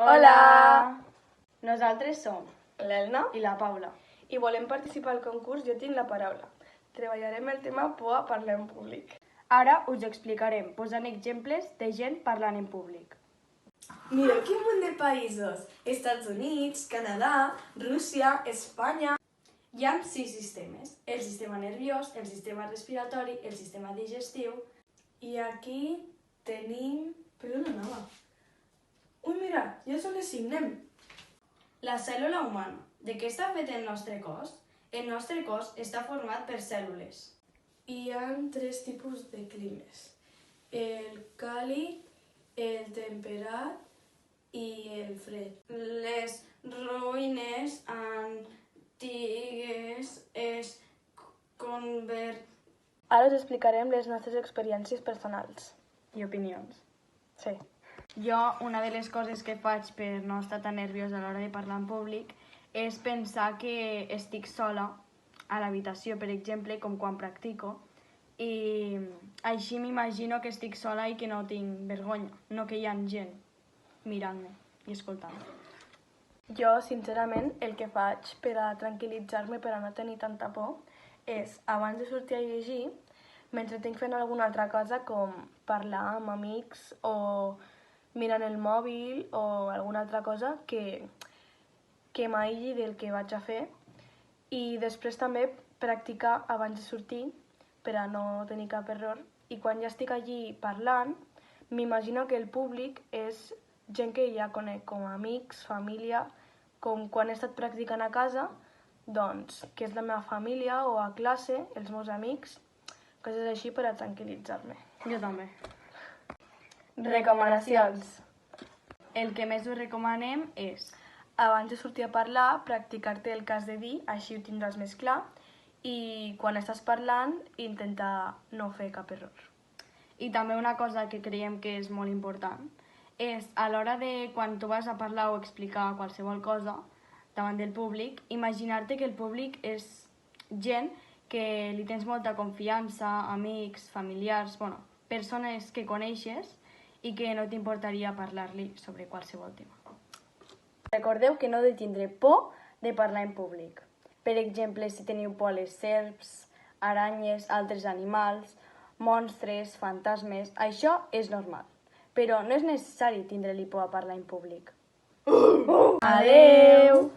Hola! Nosaltres som l'Elna i la Paula. i volem participar al concurs Jo tinc la paraula. Treballarem el tema por a parlar en públic. Ara us explicarem posant exemples de gent parlant en públic. Mireu quin munt de països! Estats Units, Canadà, Rússia, Espanya... Hi ha 6 sistemes: el sistema nerviós, el sistema respiratori, el sistema digestiu... I aquí tenim... Per on anava? Ui, mira, ja són les 5, anem! La cèl·lula humana. De què està fet el nostre cos? El nostre cos està format per cèl·lules. Hi ha 3 tipus de climes. El càlid, el temperat i el fred. Les ruïnes antigues es converteixen... Ara us explicarem les nostres experiències personals. I opinions. Sí. Jo, una de les coses que faig per no estar tan nerviosa a l'hora de parlar en públic és pensar que estic sola a l'habitació, per exemple, com quan practico, i així m'imagino que estic sola i que no tinc vergonya, no que hi ha gent mirant-me i escoltant-me. Jo, sincerament, el que faig per a tranquil·litzar-me, per a no tenir tanta por, és, abans de sortir a llegir, m'entretinc fent alguna altra cosa com parlar amb amics o mirant el mòbil o alguna altra cosa que m'aïlli del que vaig a fer, i després també practicar abans de sortir per a no tenir cap error, i quan ja estic allí parlant m'imagino que el públic és gent que ja conec, com amics, família, com quan he estat practicant a casa, doncs que és la meva família o a classe, els meus amics, coses així per a tranquil·litzar-me. Jo també. Recomanacions. El que més us recomanem és Abans de sortir a parlar, practicar-te el que has de dir, així ho tindràs més clar, i quan estàs parlant, intentar no fer cap error. I també una cosa que creiem que és molt important és a l'hora de quan tu vas a parlar o explicar qualsevol cosa davant del públic, imaginar-te que el públic és gent que li tens molta confiança, amics, familiars, persones que coneixes i que no t'importaria parlar-li sobre qualsevol tema. Recordeu que no heu de tindre por de parlar en públic. Per exemple, si teniu por a les serps, aranyes, altres animals, monstres, fantasmes, això és normal. Però no és necessari tindre-li por a parlar en públic. Adeu!